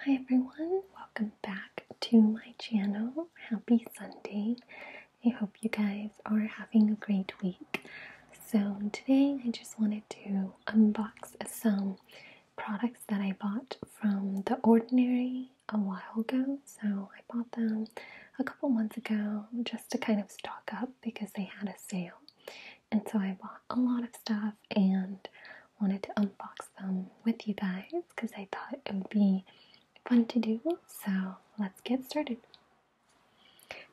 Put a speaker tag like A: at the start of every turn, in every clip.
A: Hi everyone, welcome back to my channel. Happy Sunday. I hope you guys are having a great week. So today I just wanted to unbox some products that I bought from The Ordinary a while ago. So I bought them a couple months ago just to kind of stock up because they had a sale. And so I bought a lot of stuff and wanted to unbox them with you guys because I thought it would be fun to do, so let's get started.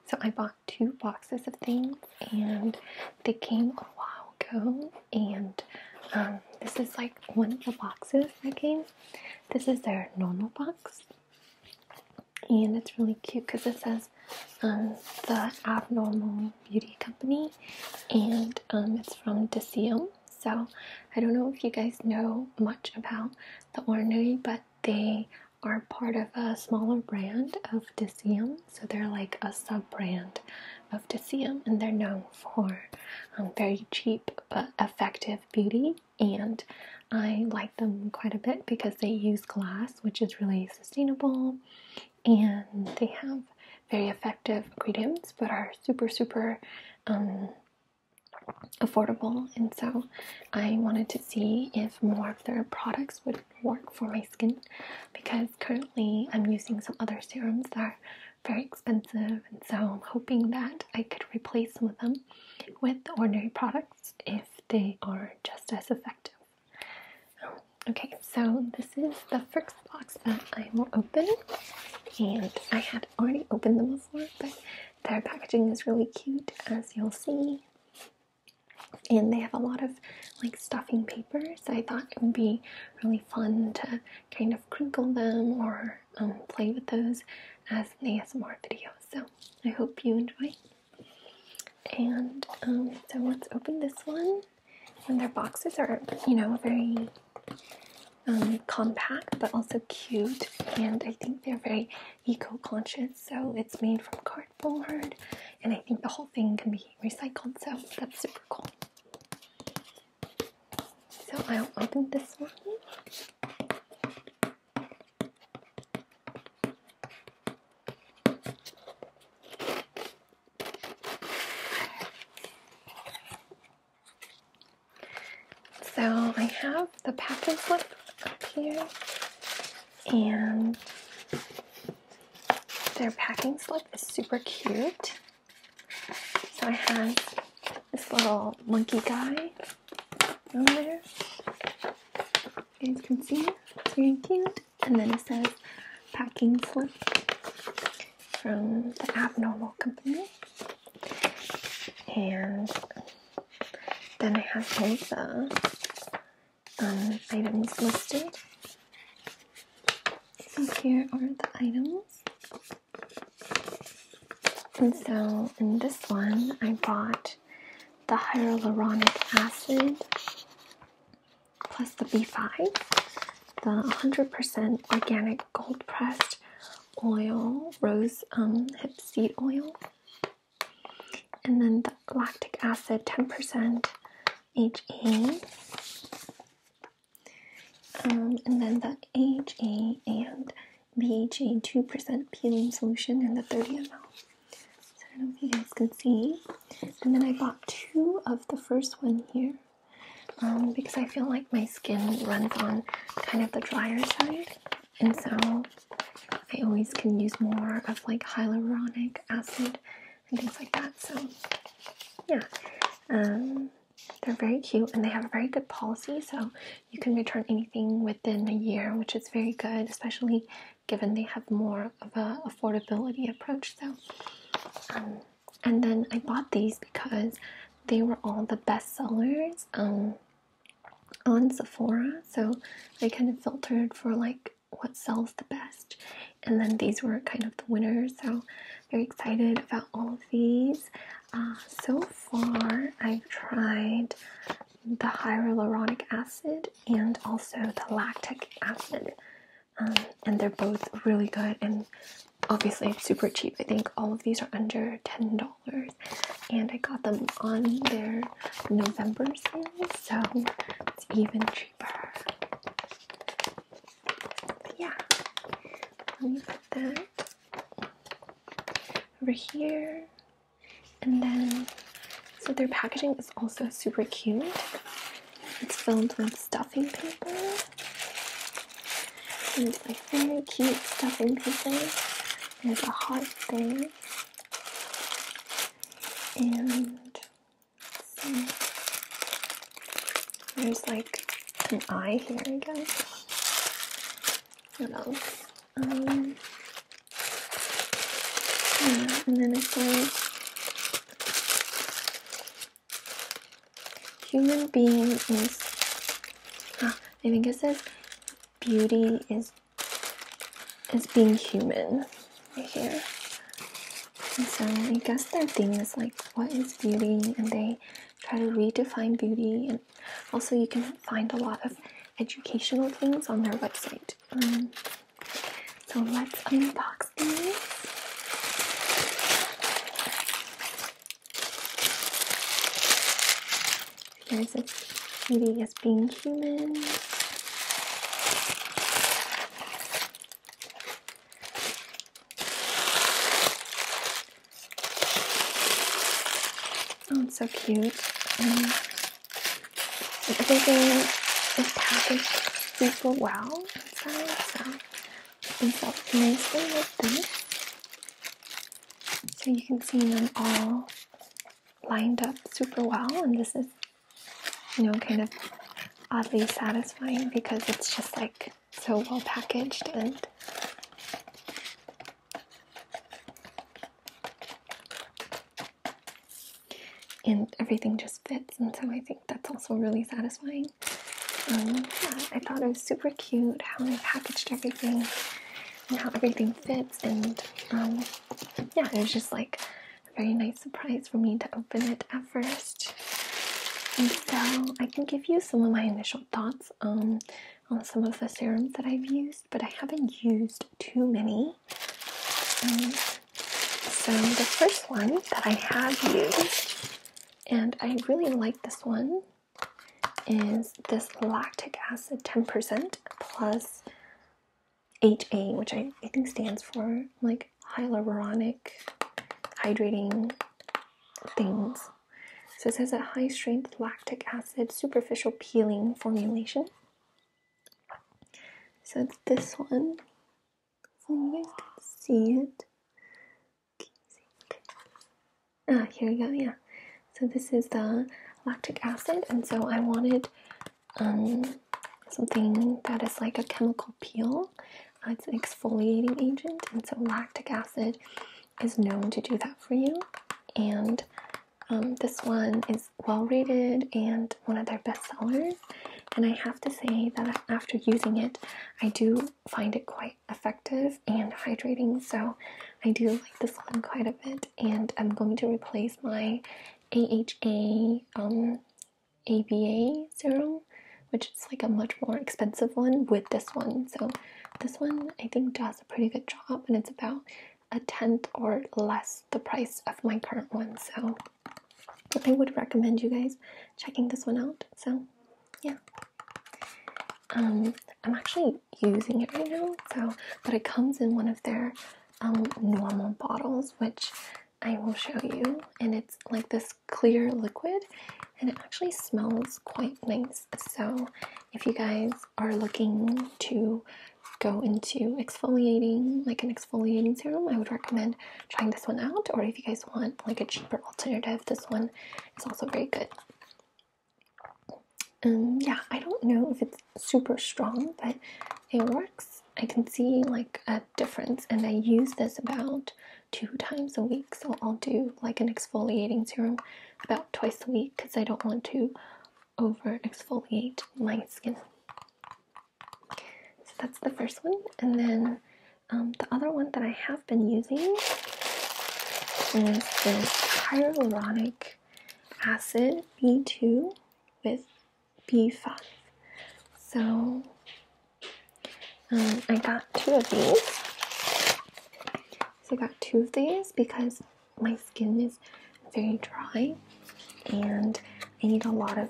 A: So I bought 2 boxes of things and they came a while ago, and this is like one of the boxes that came. This is their normal box and it's really cute because it says the Abnormal Beauty Company, and it's from Deciem. So I don't know if you guys know much about The Ordinary, but they are part of a smaller brand of Deciem, so they're like a sub-brand of Deciem, and they're known for very cheap but effective beauty, and I like them quite a bit because they use glass, which is really sustainable, and they have very effective ingredients but are super affordable. And so I wanted to see if more of their products would work for my skin, because currently I'm using some other serums that are very expensive, and so I'm hoping that I could replace some of them with The Ordinary products if they are just as effective. Okay, so this is the first box that I will open, and I had already opened them before, but their packaging is really cute, as you'll see. And they have a lot of like stuffing paper, so I thought it would be really fun to kind of crinkle them or play with those as an ASMR video. So I hope you enjoy. And so let's open this one. And their boxes are, very compact but also cute, and I think they're very eco-conscious. So it's made from cardboard, and I think the whole thing can be recycled, so that's super cool. So I'll open this one. So I have the packing slip up here, and their packing slip is super cute. So I have this little monkey guy on there. You guys can see it's very cute. And then it says packing slip from the Abnormal Company. And then I have all the items listed. So here are the items. And so in this one, I bought the Hyaluronic Acid plus the B5, the 100% organic gold pressed oil, rose hip seed oil, and then the Lactic Acid 10% HA, and then the AHA and BHA 2% peeling solution in the 30 ml. So I don't know if you guys can see. And then I bought 2 of the first one here, because I feel like my skin runs on kind of the drier side, and so I always can use more of like hyaluronic acid and things like that. So yeah, they're very cute, and they have a very good policy, so you can return anything within a year, which is very good, especially given they have more of a affordability approach. So and then I bought these because they were all the best sellers on Sephora, so I kind of filtered for like what sells the best, and then these were kind of the winners, so very excited about all of these. So far I've tried the Hyaluronic Acid and also the Lactic Acid, and they're both really good, and obviously it's super cheap. I think all of these are under $10, and I got them on their November sale, so it's even cheaper. But yeah, let me put that over here. And then, so their packaging is also super cute. It's filled with stuffing paper. And it's like very cute stuffing paper. There's a heart there. And there's like an eye here, I guess. What else? Yeah, and then it says, human being is, I think it says beauty is being human right here. And so I guess their theme is like, what is beauty? And they try to redefine beauty. And also you can find a lot of educational things on their website. So let's unbox these. Here's it. Beauty is being human. Oh, it's so cute. Everything is packaged super well inside, so it's up nicely like this. So you can see them all lined up super well, and this is, you know, kind of oddly satisfying because it's just like so well packaged and everything just fits, and so I think that's also really satisfying. Yeah, I thought it was super cute how they packaged everything and how everything fits, and yeah, it was just like a very nice surprise for me to open it at first. And so I can give you some of my initial thoughts on some of the serums that I've used, but I haven't used too many. So the first one that I have used, and I really like this one, is this Lactic Acid 10% plus HA, which I think stands for like Hyaluronic Hydrating things. So it says a high strength lactic acid superficial peeling formulation. So it's this one. So you guys can see it. Here we go, yeah. So this is the lactic acid, and so I wanted something that is like a chemical peel. It's an exfoliating agent, and so lactic acid is known to do that for you. And this one is well rated and one of their best sellers, and I have to say that after using it, I do find it quite effective and hydrating, so I do like this one quite a bit. And I'm going to replace my AHA ABA serum, which is like a much more expensive one, with this one. So this one I think does a pretty good job, and it's about a tenth or less the price of my current one. So I would recommend you guys checking this one out. So yeah, I'm actually using it right now. So, but it comes in one of their normal bottles, which I will show you, and it's like this clear liquid, and it actually smells quite nice. So if you guys are looking to go into exfoliating, like an exfoliating serum, I would recommend trying this one out. Or if you guys want like a cheaper alternative, this one is also very good. Yeah, I don't know if it's super strong, but it works. I can see like a difference, and I use this about 2 times a week. So I'll do like an exfoliating serum about twice a week because I don't want to over exfoliate my skin. So that's the first one. And then the other one that I have been using is this Hyaluronic Acid B2 with B5. So I got 2 of these. So I got 2 of these because my skin is very dry and I need a lot of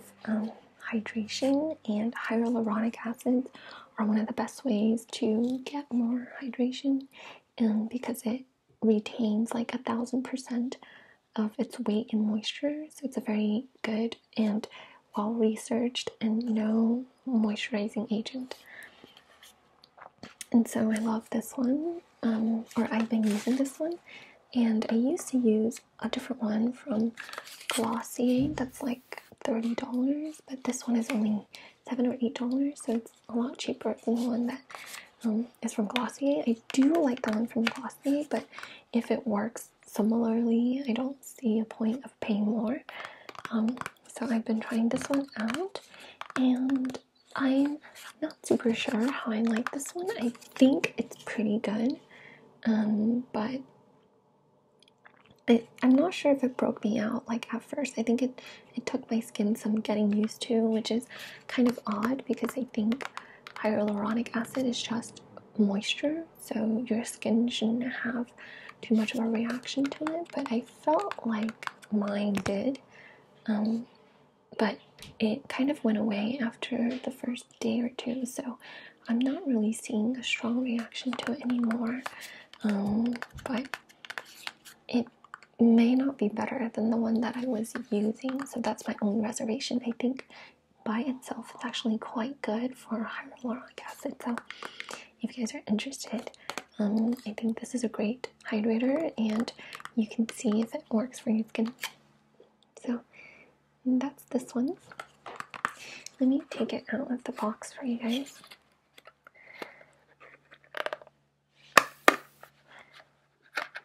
A: hydration, and hyaluronic acids are one of the best ways to get more hydration, because it retains like 1,000% of its weight in moisture. So it's a very good and well-researched and no moisturizing agent. And so I love this one, or I've been using this one. And I used to use a different one from Glossier that's like $30, but this one is only $7 or $8, so it's a lot cheaper than the one that is from Glossier. I do like the one from Glossier, but if it works similarly, I don't see a point of paying more. So I've been trying this one out, and I'm not super sure how I like this one. I think it's pretty good, but I'm not sure if it broke me out like at first. I think it took my skin some getting used to, which is kind of odd because I think hyaluronic acid is just moisture, so your skin shouldn't have too much of a reaction to it, but I felt like mine did. But it kind of went away after the first day or two, so I'm not really seeing a strong reaction to it anymore. But it may not be better than the one that I was using, so that's my own reservation. I think by itself it's actually quite good for hyaluronic acid, so if you guys are interested, I think this is a great hydrator, and you can see if it works for your skin. So that's this one. Let me take it out of the box for you guys.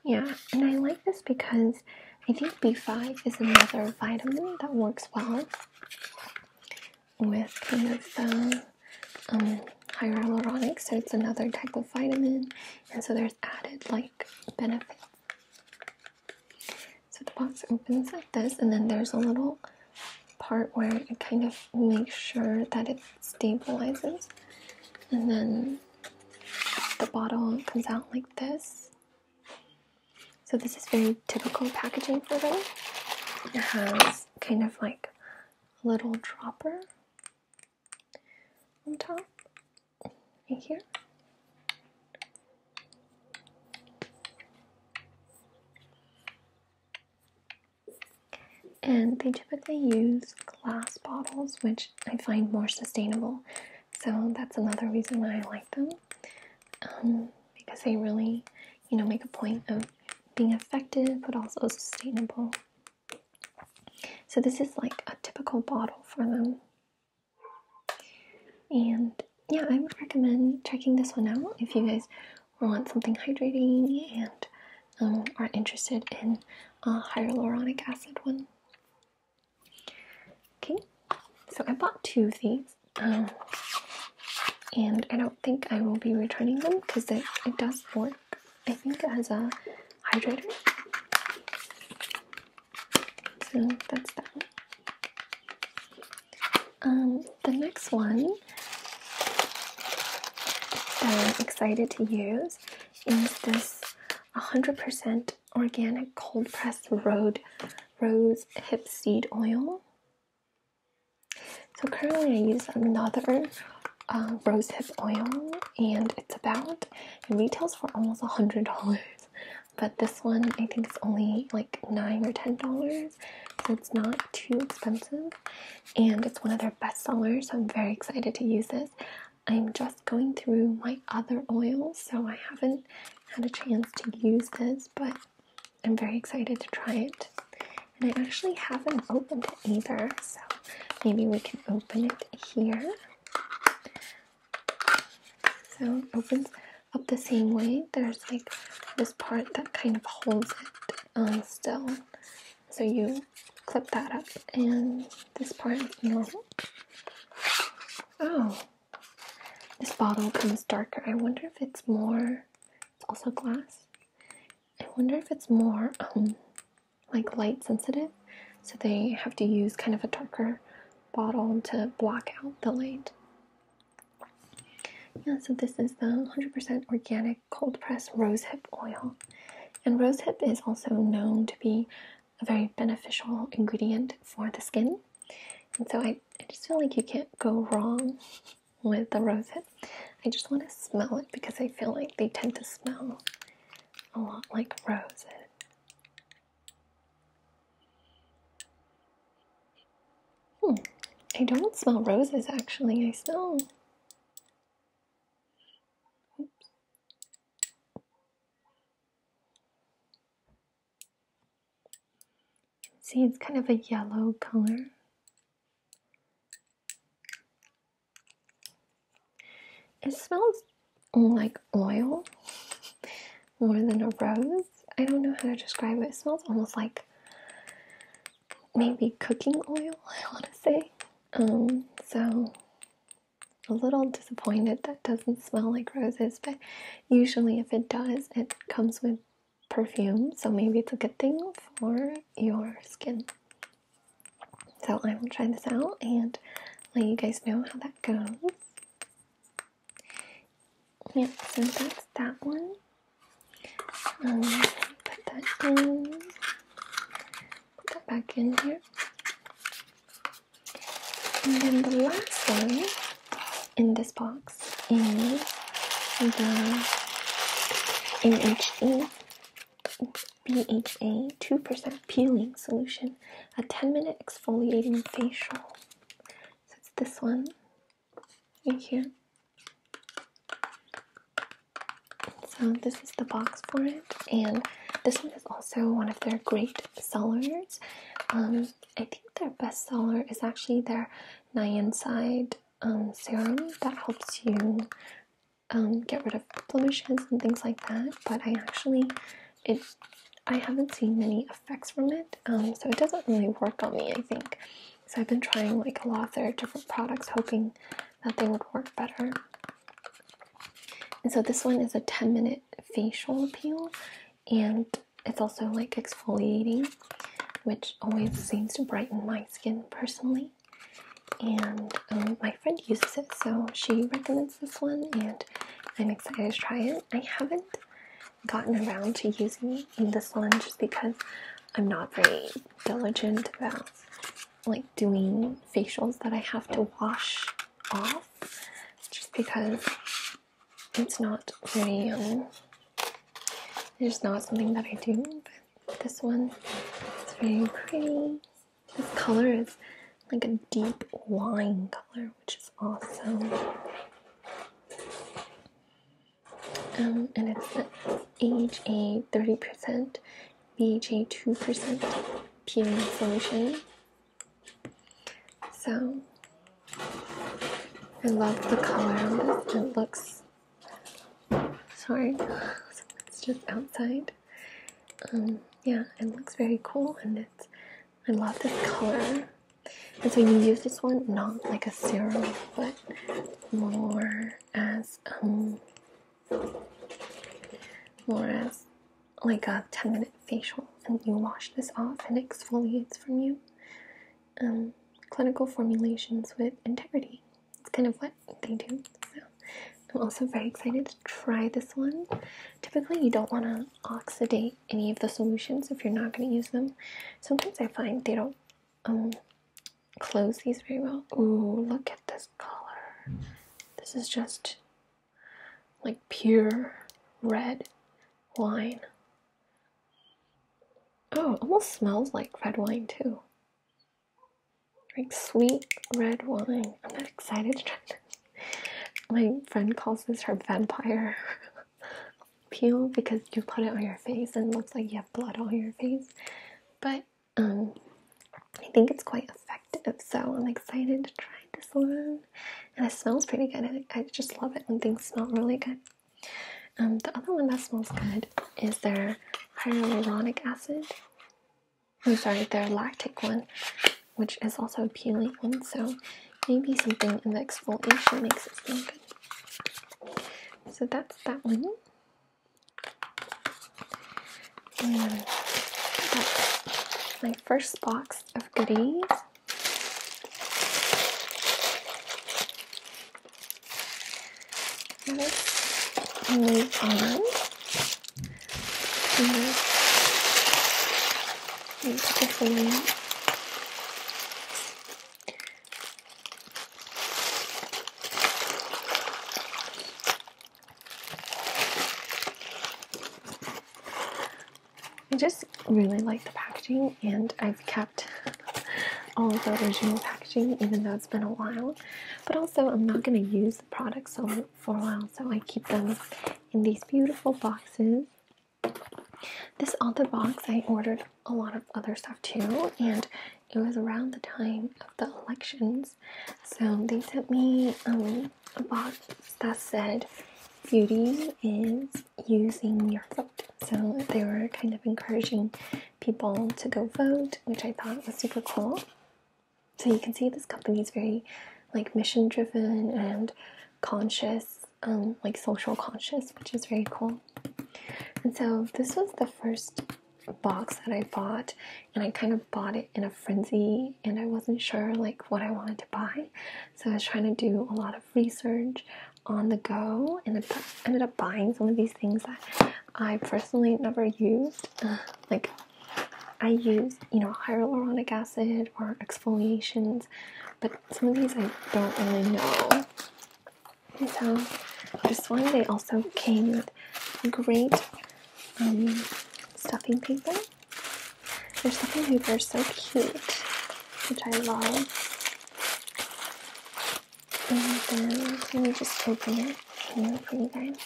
A: Yeah, and I like this because I think B5 is another vitamin that works well with kind of the hyaluronic, so it's another type of vitamin, and so there's added like benefits. So the box opens like this, and then there's a little part where it kind of makes sure that it stabilizes, and then the bottle comes out like this. So this is very typical packaging for them. It has kind of like a little dropper on top, right here. And they typically use glass bottles, which I find more sustainable. So that's another reason why I like them, because they really, make a point of being effective but also sustainable. So this is like a typical bottle for them. And yeah, I would recommend checking this one out if you guys want something hydrating and are interested in a hyaluronic acid one. Okay, so I bought 2 of these, and I don't think I will be returning them because it does work, I think, as a hydrator. So that's that. The next one that I'm excited to use is this 100% organic cold pressed rose hip seed oil. So currently I use another rose hip oil, and it retails for almost $100, but this one I think it's only like $9 or $10, so it's not too expensive, and it's one of their best sellers, so I'm very excited to use this. I'm just going through my other oils, so I haven't had a chance to use this, but I'm very excited to try it. And I actually haven't opened it either, so maybe we can open it here. So it opens up the same way. There's like this part that kind of holds it still. So you clip that up, and this part is normal. Oh, this bottle comes darker. I wonder if it's more, it's also glass. I wonder if it's more like light sensitive, so they have to use kind of a darker bottle to block out the light. Yeah, so this is the 100% organic cold pressed rosehip oil. And rosehip is also known to be a very beneficial ingredient for the skin. And so I just feel like you can't go wrong with the roses. I just want to smell it because I feel like they tend to smell a lot like roses. I don't smell roses actually. I smell... See, it's kind of a yellow color. It smells like oil more than a rose. I don't know how to describe it. It smells almost like maybe cooking oil, I want to say. So a little disappointed that doesn't smell like roses, but usually if it does, it comes with perfume, so maybe it's a good thing for your skin. So I will try this out and let you guys know how that goes. Yeah, so that's that one. Put that in. Put that back in here. And then the last one in this box is the NHA BHA 2% peeling solution, a 10-minute exfoliating facial. So it's this one right here. So this is the box for it, and this one is also one of their great sellers. I think their best seller is actually their Niacinamide serum that helps you get rid of blemishes and things like that. But I haven't seen many effects from it, so it doesn't really work on me, I think. So I've been trying like a lot of their different products, hoping that they would work better. And so this one is a 10-minute facial peel, and it's also like exfoliating, which always seems to brighten my skin personally. And my friend uses it, so she recommends this one, and I'm excited to try it. I haven't gotten around to using this one just because I'm not very diligent about like doing facials that I have to wash off, just because it's not very it's not something that I do. But this one is very pretty. This color is like a deep wine color, which is awesome. And it's the AHA 30%, BHA 2% peeling solution. So I love the color of this. It looks, sorry, it's just outside. Yeah, it looks very cool, and I love this color. And so you use this one not like a serum, but more as like a 10-minute facial, and you wash this off and it exfoliates from you. Clinical formulations with integrity. It's kind of what they do. So I'm also very excited to try this one. Typically you don't want to oxidate any of the solutions if you're not going to use them. Sometimes I find they don't close these very well. Ooh, look at this color. This is just like pure red wine. Oh, it almost smells like red wine too. Like sweet red wine. I'm not excited to try this. My friend calls this her vampire peel because you put it on your face and it looks like you have blood on your face. But I think it's quite effective, so I'm excited to try this one. And it smells pretty good. I just love it when things smell really good. The other one that smells good is their Hyaluronic Acid. I'm sorry, their Lactic one, which is also a peeling one, so maybe something in the exfoliation makes it smell good. So that's that one. And that's my first box of goodies. Let's move on. Hopefully I just really like the packaging, and I've kept all of the original packaging even though it's been a while. But also I'm not going to use the products for a while, so I keep them in these beautiful boxes. This other box, I ordered a lot of other stuff too, and it was around the time of the elections, so they sent me a box that said beauty is using your vote. So they were kind of encouraging people to go vote, which I thought was super cool. So you can see this company is very like mission driven and conscious, like social conscious, which is very cool. And so this was the first box that I bought, and I kind of bought it in a frenzy, and I wasn't sure like what I wanted to buy, so I was trying to do a lot of research on the go, and I ended up buying some of these things that I personally never used. Like I use, hyaluronic acid or exfoliations, but some of these I don't really know. And so this one, they also came with great stuffing paper. Their stuffing paper is so cute, which I love. And then let me just open it here for you guys.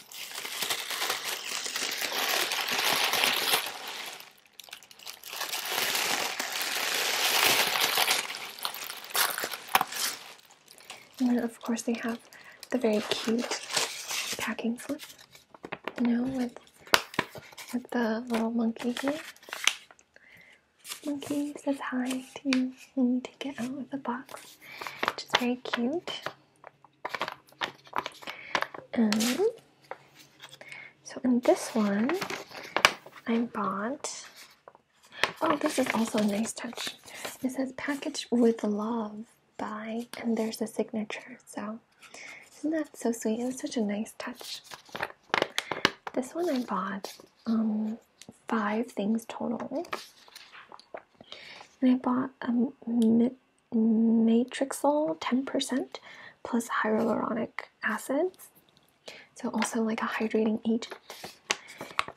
A: And then of course they have the very cute packing slip, with the little monkey here. Monkey says hi to you when you take it out of the box, which is very cute. So in this one, I bought, this is also a nice touch. It says packaged with love by, and there's a signature. So isn't that so sweet? It was such a nice touch. This one I bought 5 things total. And I bought a Matrixol 10% plus hyaluronic acids. So also like a hydrating agent.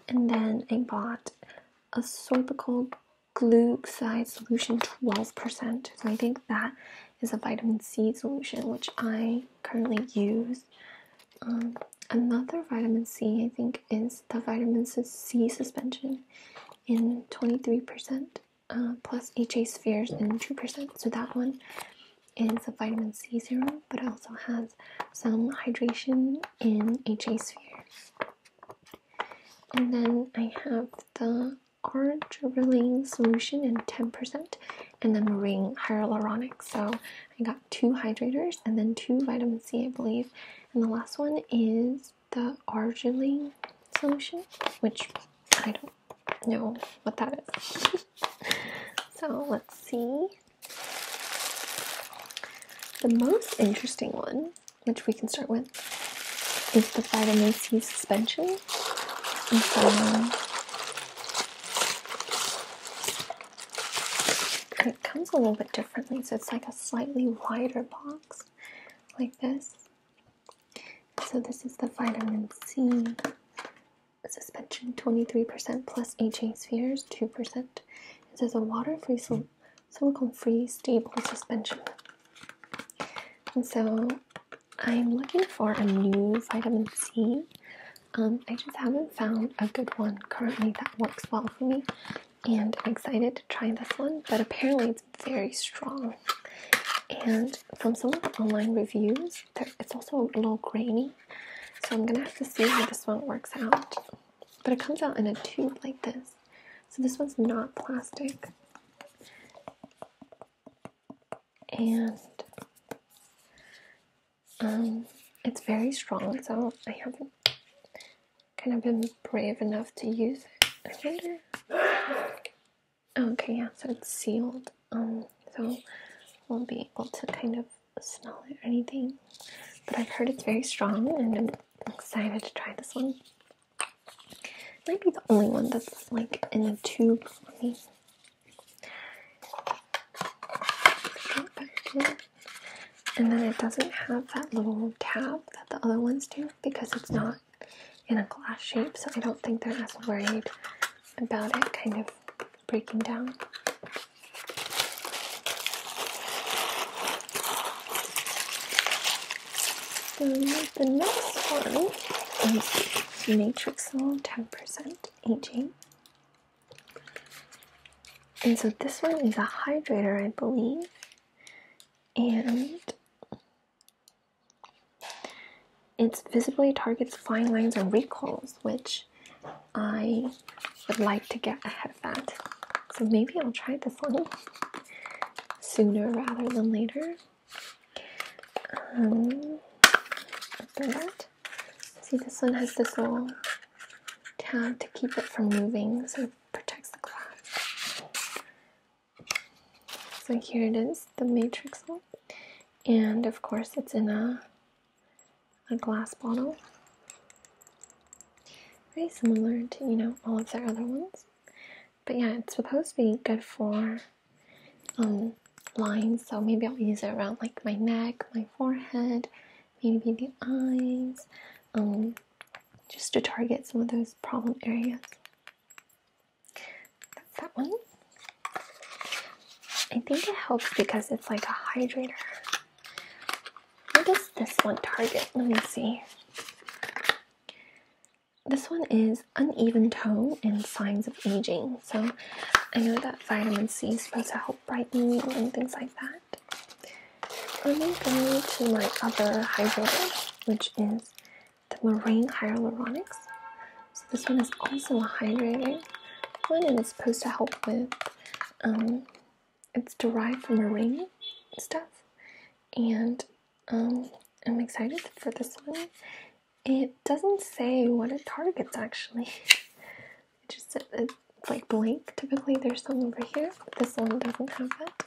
A: And then I bought a sorbitol glucoside solution 12%. So I think that is a vitamin C solution, which I currently use. Another vitamin C, I think, is the vitamin C suspension in 23%, plus HA spheres in 2%. So that one is a vitamin C serum, but it also has some hydration in HA spheres. And then I have the Arginine solution in 10%, and then Meringue Hyaluronics. So I got 2 hydrators and then 2 vitamin C, I believe. And the last one is the Arginine solution, which I don't know what that is. So let's see. The most interesting one, which we can start with, is the vitamin C suspension. And so it comes a little bit differently, so it's like a slightly wider box, like this. So this is the vitamin C suspension, 23% plus HA spheres, 2%. It says a water-free, silicone-free, stable suspension. And so I'm looking for a new vitamin C. I just haven't found a good one currently that works well for me, and I'm excited to try this one, but apparently it's very strong. And from some of the online reviews, it's also a little grainy, so I'm gonna have to see how this one works out. But it comes out in a tube like this, so this one's not plastic. And it's very strong, so I haven't kind of been brave enough to use it. I wonder. Okay, yeah, so it's sealed, so won't be able to kind of smell it or anything. But I've heard it's very strong, and I'm excited to try this one. It might be the only one that's like in a tube for me. And then it doesn't have that little tab that the other ones do because it's not in a glass shape, so I don't think they're as worried about it kind of breaking down. So the next one is Matrix Oil 10% aging. And so this one is a hydrator, I believe. And it visibly targets fine lines and wrinkles, which I would like to get ahead of that. So maybe I'll try this one sooner rather than later. Open that. See, this one has this little tab to keep it from moving, so it protects the glass. So here it is, the Matrix one. And of course it's in a glass bottle. Very similar to, you know, all of their other ones. But yeah, it's supposed to be good for lines, so maybe I'll use it around like my neck, my forehead, maybe the eyes, just to target some of those problem areas. That's that one. I think it helps because it's like a hydrator. What does this one target? Let me see. This one is uneven tone and signs of aging. So I know that vitamin C is supposed to help brighten and things like that. I'm going to go to my other hydrator, which is the Meringue Hyaluronics. So this one is also a hydrator one, and it's supposed to help with, it's derived from meringue stuff, and I'm excited for this one. It doesn't say what it targets actually. It just said it's like blank. Typically there's some over here, but this one doesn't have that,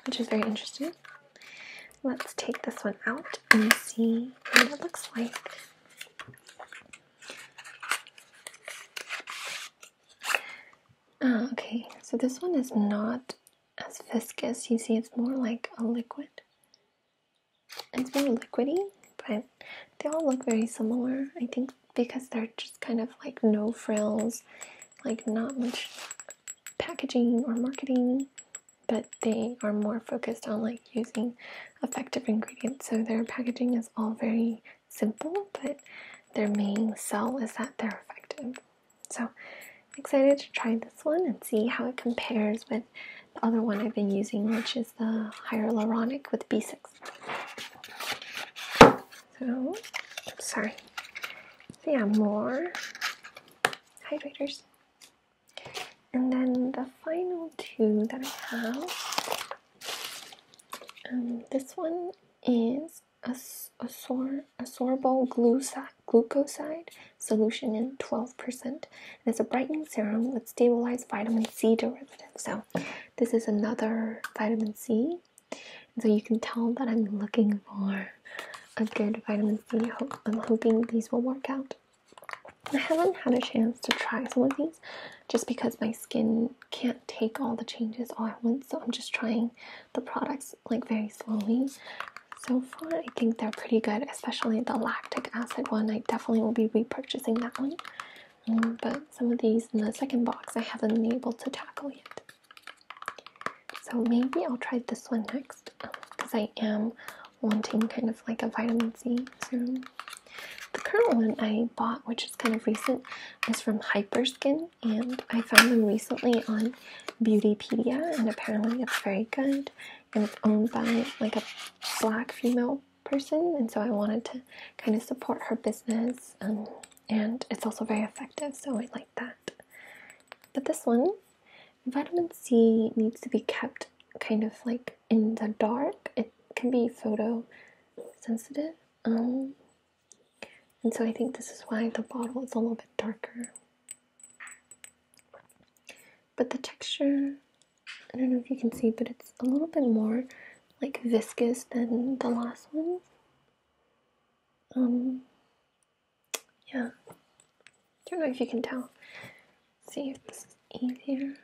A: which is very interesting. Let's take this one out and see what it looks like. Okay, so this one is not as viscous. You see, it's more like a liquid. It's more liquidy, but they all look very similar. I think because they're just kind of like no frills, like not much packaging or marketing, but they are more focused on like using effective ingredients. So their packaging is all very simple, but their main sell is that they're effective. So I'm excited to try this one and see how it compares with the other one I've been using, which is the Hyaluronic with B6. So, sorry. So yeah, more hydrators. And then the final two that I have, this one is a sorbol glucoside solution in 12%. And it's a brightening serum with stabilized vitamin C derivative. So this is another vitamin C. And so you can tell that I'm looking for a good vitamin C. I'm hoping these will work out. I haven't had a chance to try some of these just because my skin can't take all the changes all at once, so I'm just trying the products like very slowly. So far I think they're pretty good, especially the lactic acid one. I definitely will be repurchasing that one, but some of these in the second box I haven't been able to tackle yet. So maybe I'll try this one next because I am wanting kind of like a vitamin C serum. The current one I bought, which is kind of recent, is from Hyperskin, and I found them recently on Beautypedia, and apparently it's very good, and it's owned by like a black female person, and so I wanted to kind of support her business, and it's also very effective, so I like that. But this one, vitamin C needs to be kept kind of like in the dark. It can be photosensitive, and so I think this is why the bottle is a little bit darker. But the texture, I don't know if you can see, but it's a little bit more like viscous than the last one. Yeah. I don't know if you can tell. Let's see if this is easier.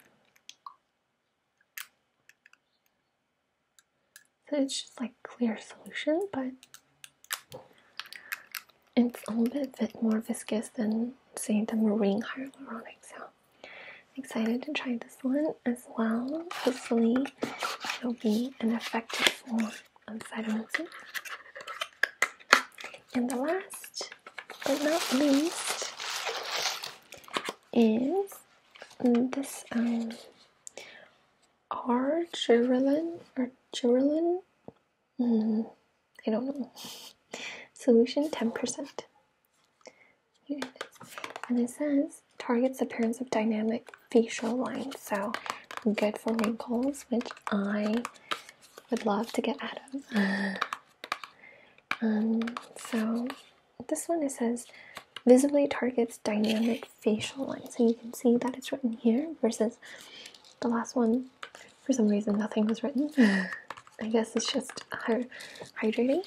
A: So it's just like clear solution, but it's a little bit more viscous than, say, the Meringue Hyaluronics. So excited to try this one as well. Hopefully it'll be an effective form of vitamin C. And the last but not least is this Hydrators or Hydrators, I don't know, solution 10%. Here it is. And it says targets appearance of dynamic facial lines, so good for wrinkles, which I would love to get out of. So this one, it says visibly targets dynamic facial lines, so you can see that it's written here versus the last one. For some reason nothing was written. I guess it's just hydrating.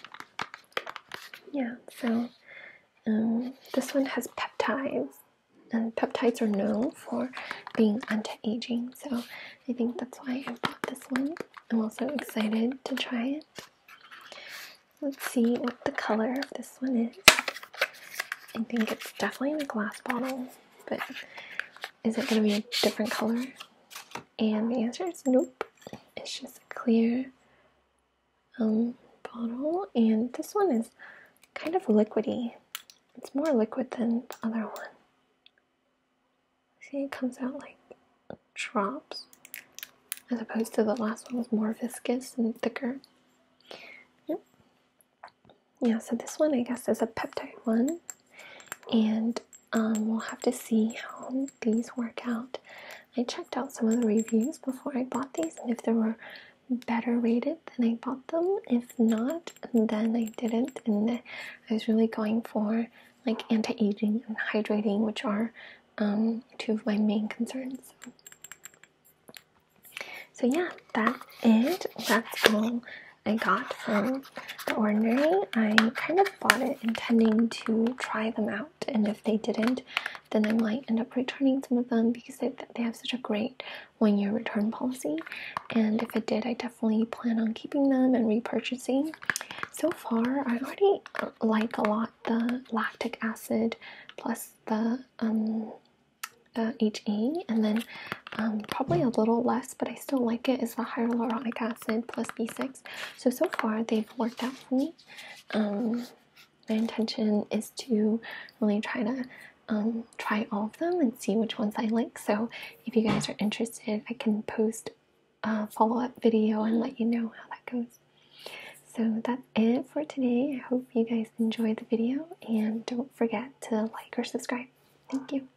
A: Yeah, so this one has peptides, and peptides are known for being anti-aging, so I think that's why I bought this one. I'm also excited to try it. Let's see what the color of this one is. I think it's definitely in a glass bottle, but is it going to be a different color? And the answer is nope. It's just a clear bottle, and this one is kind of liquidy. It's more liquid than the other one. See, it comes out like drops, as opposed to the last one was more viscous and thicker. Yep. Yeah, so this one I guess is a peptide one, and we'll have to see how these work out. I checked out some of the reviews before I bought these, and if they were better rated, then I bought them. If not, then I didn't, and I was really going for like anti-aging and hydrating, which are two of my main concerns. So yeah, that's it. That's all I got from The Ordinary. I kind of bought it intending to try them out, and if they didn't, then I might end up returning some of them because they have such a great 1-year return policy. And if it did, I definitely plan on keeping them and repurchasing. So far, I already like a lot the Lactic Acid plus the HA, and then probably a little less, but I still like it, is the Hyaluronic Acid plus B6. So far they've worked out for me. My intention is to really try to try all of them and see which ones I like. So if you guys are interested, I can post a follow-up video and let you know how that goes. So that's it for today. I hope you guys enjoyed the video, and don't forget to like or subscribe. Thank you.